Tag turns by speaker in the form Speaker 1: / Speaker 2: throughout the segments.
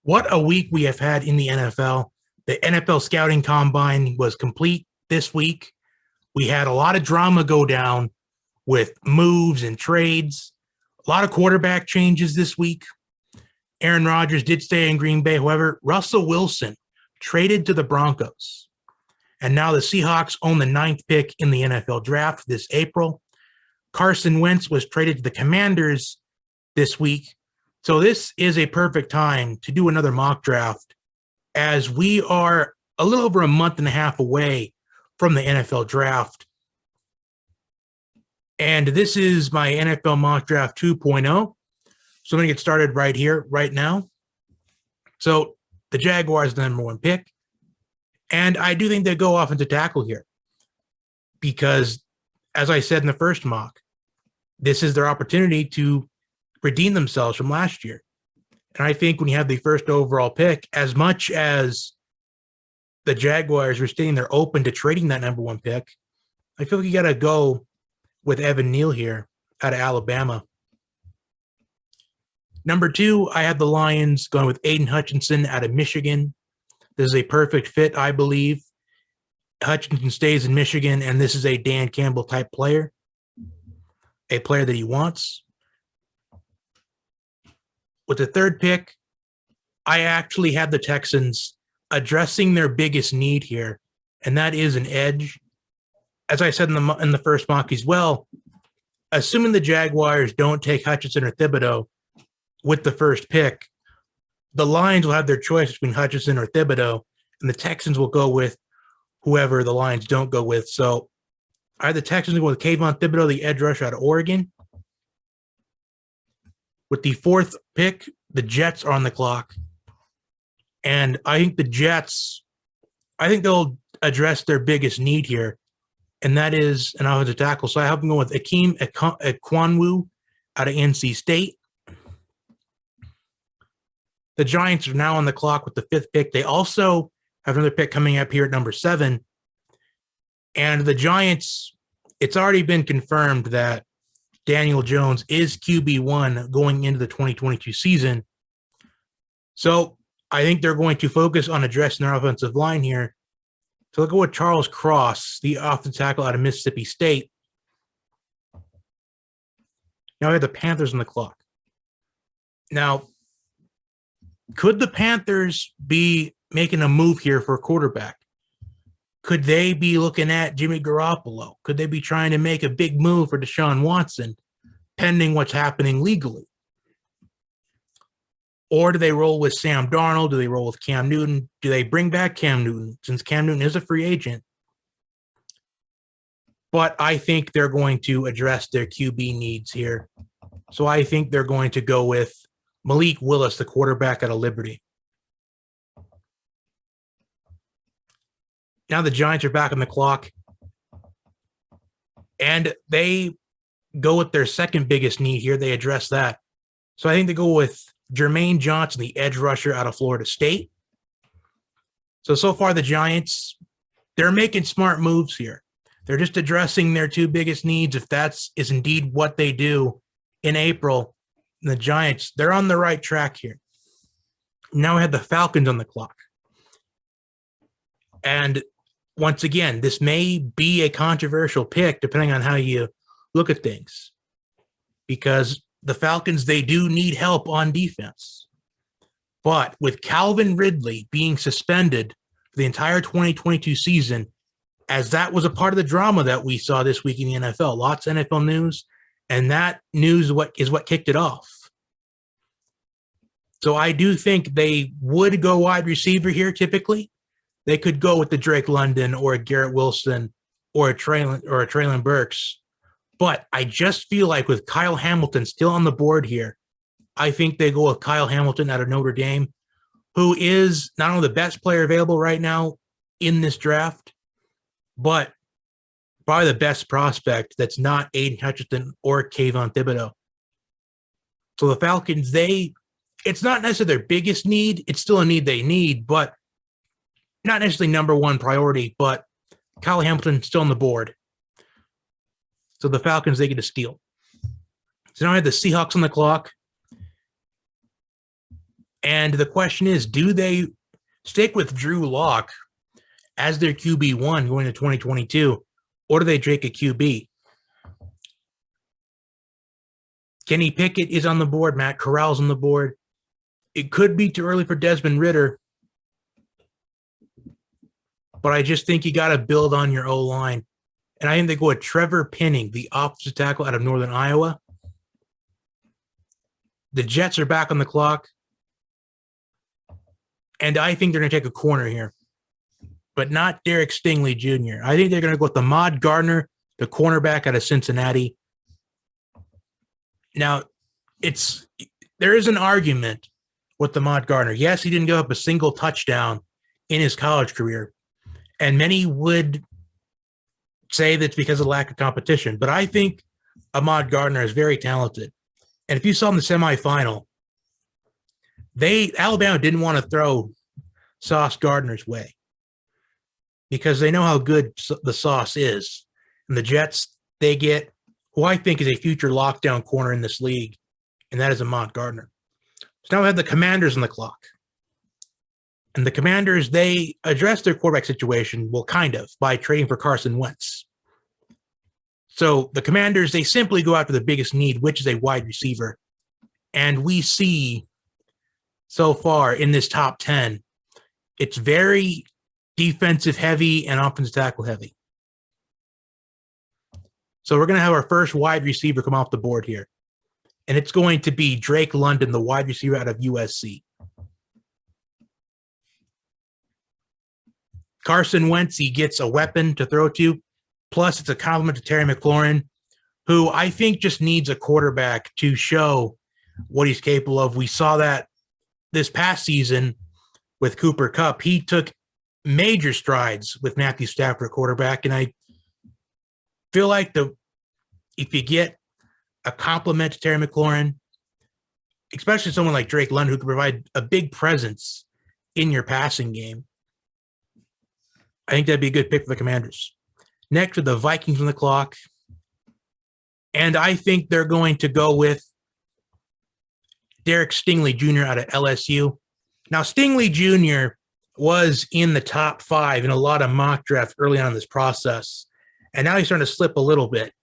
Speaker 1: What a week we have had in the NFL. The NFL scouting combine was complete this week. We had a lot of drama go down with moves and trades, a lot of quarterback changes this week. Aaron Rodgers did stay in Green Bay. However, Russell Wilson traded to the Broncos. And now the Seahawks own the 9th pick in the NFL draft this April. Carson Wentz was traded to the Commanders this week. So this is a perfect time to do another mock draft as we are a little over a month and a half away from the NFL draft. And this is my NFL mock draft 2.0. So I'm going to get started right here, right now. So the Jaguars, the number 1 pick. And I do think they go offensive tackle here because, as I said in the first mock, this is their opportunity to redeem themselves from last year. And I think when you have the first overall pick, as much as the Jaguars were stating they're open to trading that number 1 pick, I feel like you got to go with Evan Neal here out of Alabama. Number 2, I have the Lions going with Aiden Hutchinson out of Michigan. This is a perfect fit, I believe. Hutchinson stays in Michigan, and this is a Dan Campbell type player, a player that he wants. With the 3rd pick, I actually had the Texans addressing their biggest need here, and that is an edge. As I said in the first mock as well, assuming the Jaguars don't take Hutchinson or Thibodeau with the first pick, the Lions will have their choice between Hutchinson or Thibodeau, and the Texans will go with whoever the Lions don't go with. So I had the Texans go with Kayvon Thibodeau, the edge rusher out of Oregon. With the 4th pick, the Jets are on the clock. And I think the Jets, I think they'll address their biggest need here, and that is an offensive tackle. So I have them go with Akeem Ekwanwu out of NC State. The Giants are now on the clock with the 5th pick. They also have another pick coming up here at number 7. And the Giants, it's already been confirmed that Daniel Jones is QB1 going into the 2022 season. So I think they're going to focus on addressing their offensive line here. So they'll go with Charles Cross, the offensive tackle out of Mississippi State. Now we have the Panthers on the clock. Now, could the Panthers be making a move here for a quarterback? Could they be looking at Jimmy Garoppolo? Could they be trying to make a big move for Deshaun Watson, pending what's happening legally? Or do they roll with Sam Darnold? Do they roll with Cam Newton? Do they bring back Cam Newton since Cam Newton is a free agent? But I think they're going to address their QB needs here. So I think they're going to go with Malik Willis, the quarterback out of Liberty. Now the Giants are back on the clock, and they go with their second biggest need here. They address that. So I think they go with Jermaine Johnson, the edge rusher out of Florida State. So far the Giants, they're making smart moves here. They're just addressing their 2 biggest needs. If that is indeed what they do in April, the Giants, they're on the right track here. Now we have the Falcons on the clock. And once again, this may be a controversial pick depending on how you look at things, because the Falcons, they do need help on defense. But with Calvin Ridley being suspended for the entire 2022 season, as that was a part of the drama that we saw this week in the NFL, lots of NFL news, and that news is what kicked it off. So I do think they would go wide receiver here typically. They could go with the Drake London or a Garrett Wilson or a Treylon Burks. But I just feel like with Kyle Hamilton still on the board here, I think they go with Kyle Hamilton out of Notre Dame, who is not only the best player available right now in this draft, but probably the best prospect that's not Aiden Hutchinson or Kayvon Thibodeau. So the Falcons, it's not necessarily their biggest need. It's still a need they need, but not necessarily number 1 priority, but Kyle Hamilton still on the board. So the Falcons, they get a steal. So now I have the Seahawks on the clock. And the question is, do they stick with Drew Lock as their QB1 going to 2022, or do they take a QB? Kenny Pickett is on the board. Matt Corral's on the board. It could be too early for Desmond Ridder, but I just think you got to build on your O-line. And I think they go with Trevor Penning, the offensive tackle out of Northern Iowa. The Jets are back on the clock. And I think they're going to take a corner here, but not Derek Stingley Jr. I think they're going to go with the Ahmad Gardner, the cornerback out of Cincinnati. Now, there is an argument with the Ahmad Gardner. Yes, he didn't give up a single touchdown in his college career, and many would say that's because of lack of competition. But I think Ahmad Gardner is very talented. And if you saw in the semifinal, Alabama didn't want to throw Sauce Gardner's way because they know how good the Sauce is. And the Jets, they get who I think is a future lockdown corner in this league, and that is Ahmad Gardner. So now we have the Commanders on the clock. And the Commanders, they address their quarterback situation, well, kind of, by trading for Carson Wentz. So the Commanders, they simply go after the biggest need, which is a wide receiver. And we see so far in this top 10, it's very defensive heavy and offensive tackle heavy. So we're going to have our first wide receiver come off the board here. And it's going to be Drake London, the wide receiver out of USC. Carson Wentz, he gets a weapon to throw to. Plus, it's a compliment to Terry McLaurin, who I think just needs a quarterback to show what he's capable of. We saw that this past season with Cooper Kupp. He took major strides with Matthew Stafford, quarterback, and I feel like if you get a compliment to Terry McLaurin, especially someone like Drake London, who can provide a big presence in your passing game, I think that'd be a good pick for the Commanders. Next, with the Vikings on the clock, and I think they're going to go with Derek Stingley Jr. out of LSU. Now, Stingley Jr. was in the top 5 in a lot of mock drafts early on in this process, and now he's starting to slip a little bit.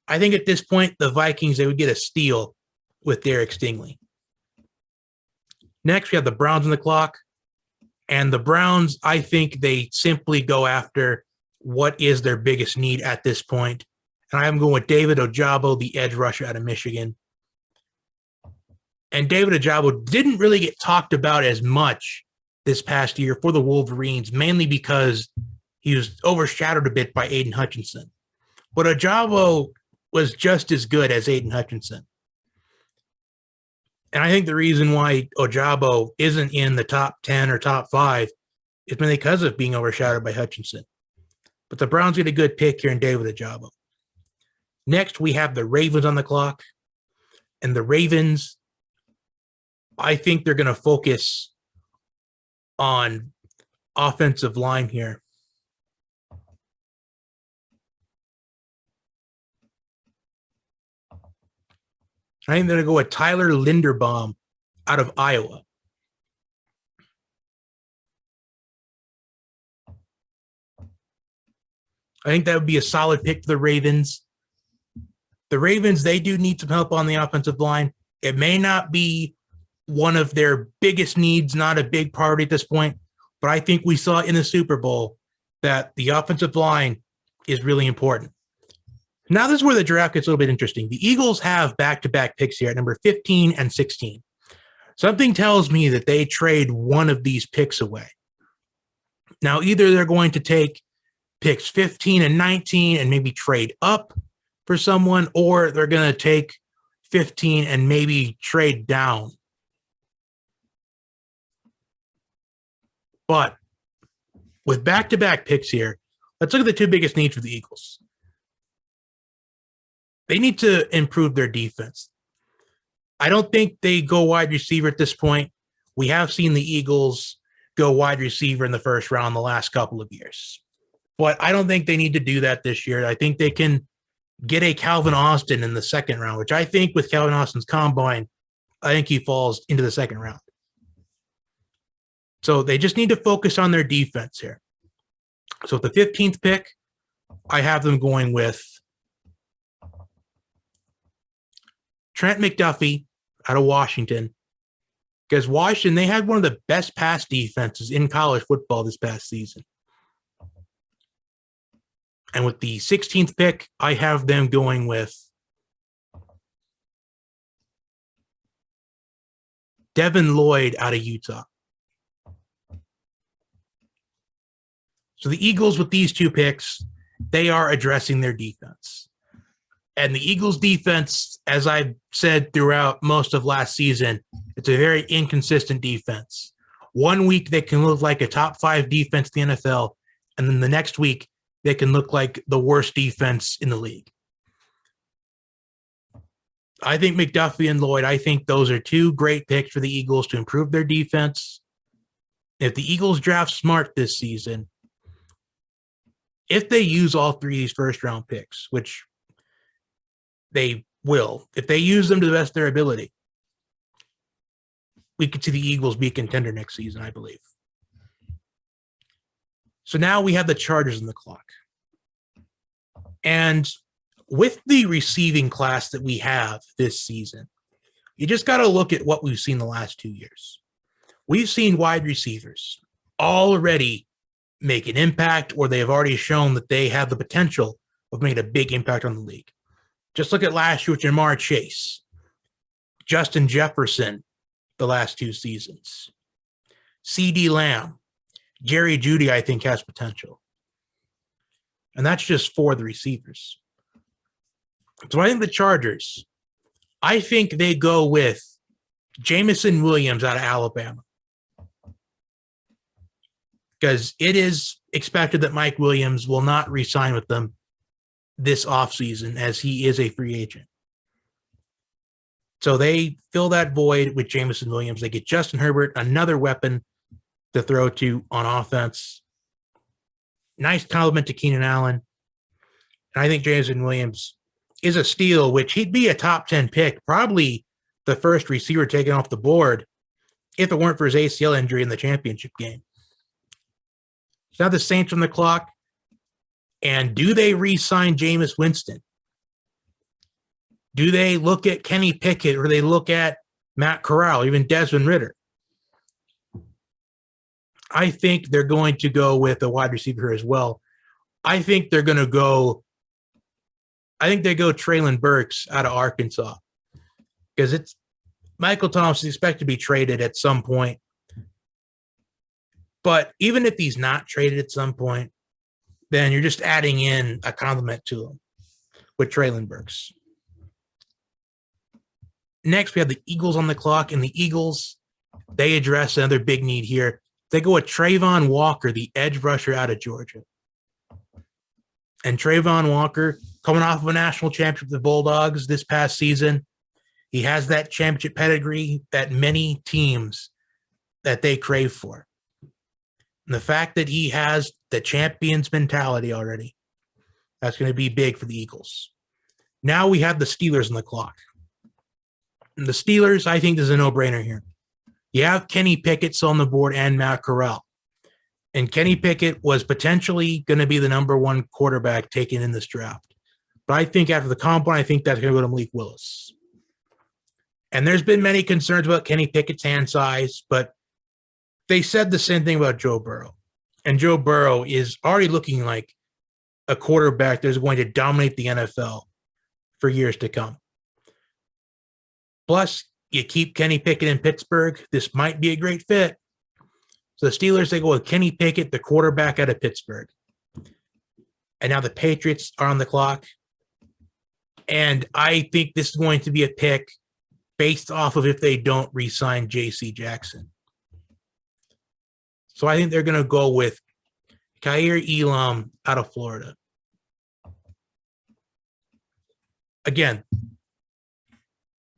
Speaker 1: I think at this point, the Vikings, they would get a steal with Derek Stingley. Next, we have the Browns on the clock. And the Browns, I think they simply go after what is their biggest need at this point. And I'm going with David Ojabo, the edge rusher out of Michigan. And David Ojabo didn't really get talked about as much this past year for the Wolverines, mainly because he was overshadowed a bit by Aiden Hutchinson. But Ojabo was just as good as Aiden Hutchinson. And I think the reason why Ojabo isn't in the top 10 or top 5 is because of being overshadowed by Hutchinson. But the Browns get a good pick here in David Ojabo. Next, we have the Ravens on the clock. And the Ravens, I think they're going to focus on offensive line here. I think they're going to go with Tyler Linderbaum out of Iowa. I think that would be a solid pick for the Ravens. The Ravens, they do need some help on the offensive line. It may not be one of their biggest needs, not a big priority at this point, but I think we saw in the Super Bowl that the offensive line is really important. Now, this is where the draft gets a little bit interesting. The Eagles have back-to-back picks here at number 15 and 16. Something tells me that they trade one of these picks away. Now, either they're going to take picks 15 and 19 and maybe trade up for someone, or they're going to take 15 and maybe trade down. But with back-to-back picks here, let's look at the two biggest needs for the Eagles. They need to improve their defense. I don't think they go wide receiver at this point. We have seen the Eagles go wide receiver in the first round the last couple of years. But I don't think they need to do that this year. I think they can get a Calvin Austin in the second round, which I think with Calvin Austin's combine, I think he falls into the second round. So they just need to focus on their defense here. So with the 15th pick, I have them going with Trent McDuffie out of Washington. Because Washington, they had one of the best pass defenses in college football this past season. And with the 16th pick, I have them going with Devin Lloyd out of Utah. So the Eagles, with these two picks, they are addressing their defense. And the Eagles' defense, as I've said throughout most of last season, it's a very inconsistent defense. 1 week, they can look like a top 5 defense in the NFL, and then the next week, they can look like the worst defense in the league. I think McDuffie and Lloyd, I think those are two great picks for the Eagles to improve their defense. If the Eagles draft smart this season, if they use all 3 of these first-round picks, which they will, if they use them to the best of their ability, we could see the Eagles be a contender next season, I believe. So now we have the Chargers on the clock. And with the receiving class that we have this season, you just got to look at what we've seen the last 2 years. We've seen wide receivers already make an impact, or they have already shown that they have the potential of making a big impact on the league. Just look at last year with Jamar Chase, Justin Jefferson, the last 2 seasons, CeeDee Lamb, Jerry Jeudy, I think, has potential. And that's just for the receivers. So I think the Chargers, I think they go with Jameson Williams out of Alabama. Because it is expected that Mike Williams will not re-sign with them this offseason, as he is a free agent. So they fill that void with Jameson Williams. They get Justin Herbert, another weapon to throw to on offense. Nice compliment to Keenan Allen. And I think Jameson Williams is a steal, which he'd be a top 10 pick, probably the first receiver taken off the board if it weren't for his ACL injury in the championship game. So now the Saints on the clock. And do they re-sign Jameis Winston? Do they look at Kenny Pickett, or do they look at Matt Corral, even Desmond Ridder? I think they're going to go with a wide receiver as well. I think they go Treylon Burks out of Arkansas, because it's Michael Thomas is expected to be traded at some point. But even if he's not traded at some point, then you're just adding in a compliment to him with Treylon Burks. Next, we have the Eagles on the clock, and the Eagles, they address another big need here. They go with Trayvon Walker, the edge rusher out of Georgia. And Trayvon Walker, coming off of a national championship with the Bulldogs this past season, he has that championship pedigree that many teams that they crave for. And the fact that he has the champion's mentality already, that's going to be big for the Eagles. Now we have the Steelers on the clock. And the Steelers, I think, is a no-brainer here. You have Kenny Pickett still on the board and Matt Corral. And Kenny Pickett was potentially going to be the number 1 quarterback taken in this draft. But I think after the combine, I think that's going to go to Malik Willis. And there's been many concerns about Kenny Pickett's hand size, but they said the same thing about Joe Burrow. And Joe Burrow is already looking like a quarterback that's going to dominate the NFL for years to come. Plus, you keep Kenny Pickett in Pittsburgh. This might be a great fit. So the Steelers, they go with Kenny Pickett, the quarterback out of Pittsburgh. And now the Patriots are on the clock. And I think this is going to be a pick based off of if they don't re-sign J.C. Jackson. So I think they're going to go with Kaiir Elam out of Florida. Again,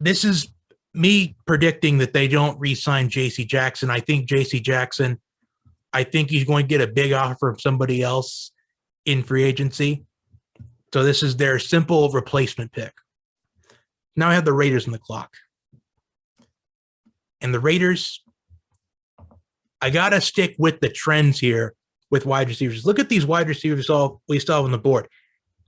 Speaker 1: this is me predicting that they don't re-sign J.C. Jackson. I think J.C. Jackson, I think he's going to get a big offer from somebody else in free agency. So this is their simple replacement pick. Now I have the Raiders on the clock. And the Raiders, I got to stick with the trends here with wide receivers. Look at these wide receivers we still have on the board.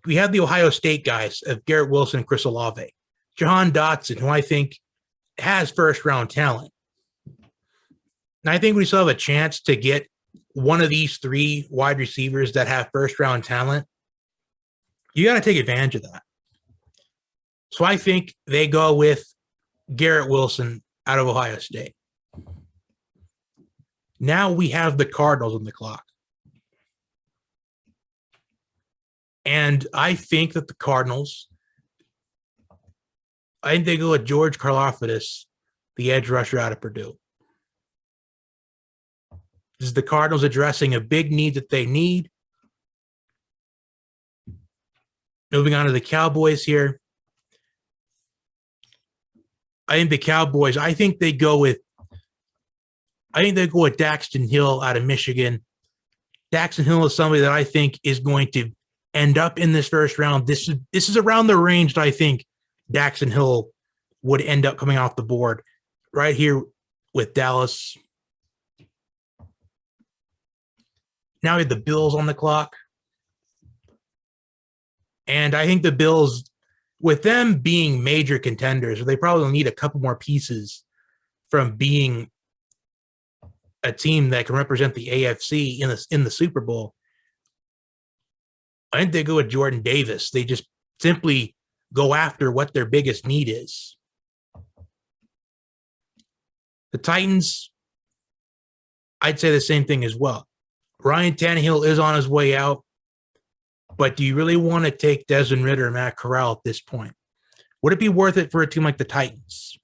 Speaker 1: We have the Ohio State guys of Garrett Wilson and Chris Olave. Jahan Dotson, who I think has first-round talent. And I think we still have a chance to get one of these three wide receivers that have first-round talent. You got to take advantage of that. So I think they go with Garrett Wilson out of Ohio State. Now we have the Cardinals on the clock. And I think that the Cardinals, I think they go with George Karlaftis, the edge rusher out of Purdue. This is the Cardinals addressing a big need that they need. Moving on to the Cowboys here. I think the Cowboys, I think they go with Daxton Hill out of Michigan. Daxton Hill is somebody that I think is going to end up in this first round. This is around the range that I think Daxton Hill would end up coming off the board right here with Dallas. Now we have the Bills on the clock. And I think the Bills, with them being major contenders, they probably need a couple more pieces from being a team that can represent the AFC in the Super Bowl. I think they go with Jordan Davis. They just simply go after what their biggest need is. The Titans, I'd say the same thing as well. Ryan Tannehill is on his way out, but do you really want to take Desmond Ridder and Matt Corral at this point? Would it be worth it for a team like the Titans?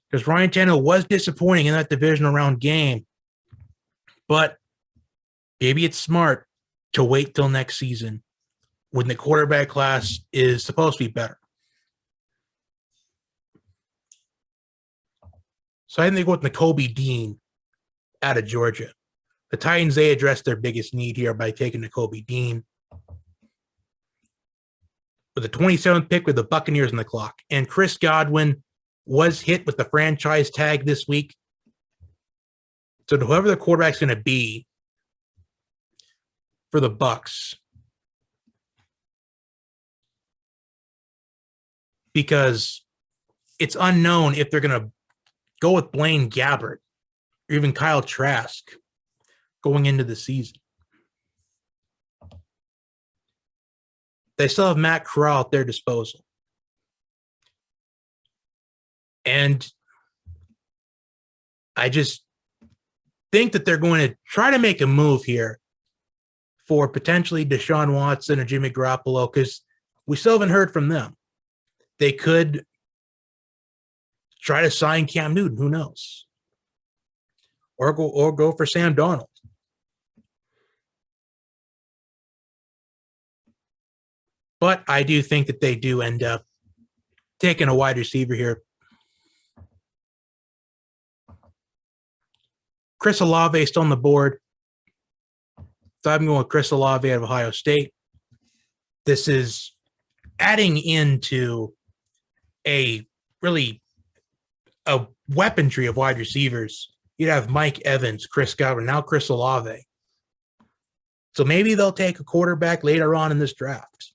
Speaker 1: Because Ryan Tannehill was disappointing in that divisional round game, but maybe it's smart to wait till next season when the quarterback class is supposed to be better. So I think they go with Nakobe Dean out of Georgia. The Titans, they address their biggest need here by taking Nakobe Dean. With the 27th pick with the Buccaneers on the clock. And Chris Godwin was hit with the franchise tag this week. So whoever the quarterback's going to be for the Bucs, because it's unknown if they're going to go with Blaine Gabbert or even Kyle Trask going into the season. They still have Matt Corral at their disposal. And I just think that they're going to try to make a move here for potentially Deshaun Watson or Jimmy Garoppolo, because we still haven't heard from them. They could try to sign Cam Newton, who knows? Or go for Sam Darnold. But I do think that they do end up taking a wide receiver here. Chris Olave is still on the board. So I'm going with Chris Olave out of Ohio State. This is adding into a weaponry of wide receivers. You'd have Mike Evans, Chris Godwin, now Chris Olave. So maybe they'll take a quarterback later on in this draft.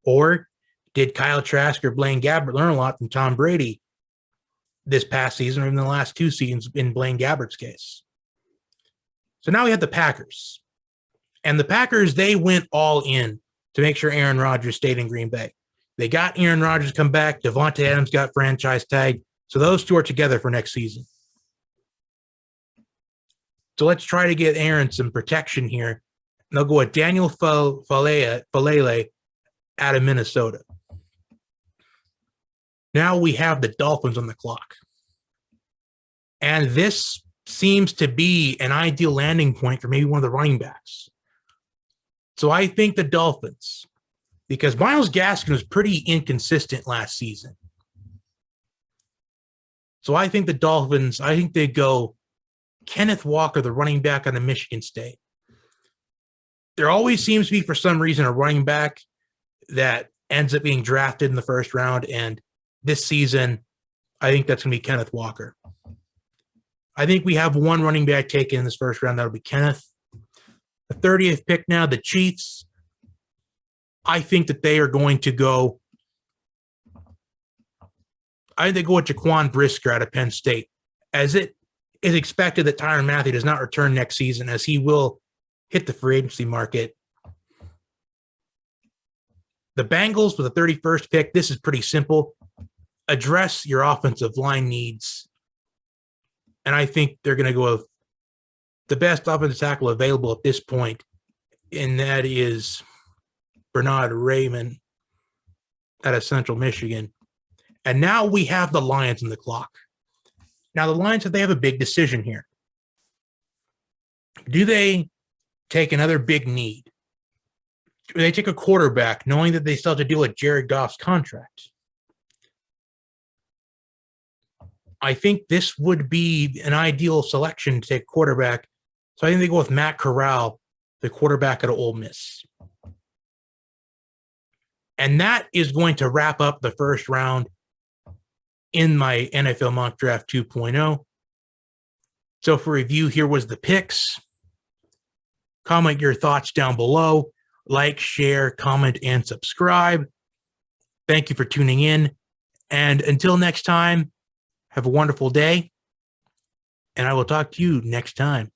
Speaker 1: Or did Kyle Trask or Blaine Gabbert learn a lot from Tom Brady this past season or in the last two seasons in Blaine Gabbert's case? So now we have the Packers. And the Packers, they went all in to make sure Aaron Rodgers stayed in Green Bay. They got Aaron Rodgers to come back. Devontae Adams got franchise tag. So those two are together for next season. So let's try to get Aaron some protection here. And they'll go with Daniel Falele out of Minnesota. Now we have the Dolphins on the clock. And this seems to be an ideal landing point for maybe one of the running backs. So I think the Dolphins, because Myles Gaskin was pretty inconsistent last season. So I think the Dolphins, I think they go Kenneth Walker, the running back on the Michigan State. There always seems to be, for some reason, a running back that ends up being drafted in the first round. And this season, I think that's going to be Kenneth Walker. I think we have one running back taken in this first round. That'll be Kenneth. The 30th pick now, the Chiefs. I think that they are going to go. I think they go with Jaquan Brisker out of Penn State, as it is expected that Tyrann Mathieu does not return next season, as he will hit the free agency market. The Bengals with the 31st pick, this is pretty simple. Address your offensive line needs. And I think they're going to go with the best offensive tackle available at this point, and that is Bernard Raymond out of Central Michigan. And now we have the Lions in the clock. Now the Lions, they have a big decision here. Do they take another big need? Do they take a quarterback, knowing that they still have to deal with Jared Goff's contract? I think this would be an ideal selection to take quarterback. So I think they go with Matt Corral, the quarterback at Ole Miss. And that is going to wrap up the first round in my NFL Mock Draft 2.0. So for review, here was the picks. Comment your thoughts down below. Like, share, comment, and subscribe. Thank you for tuning in. And until next time, have a wonderful day. And I will talk to you next time.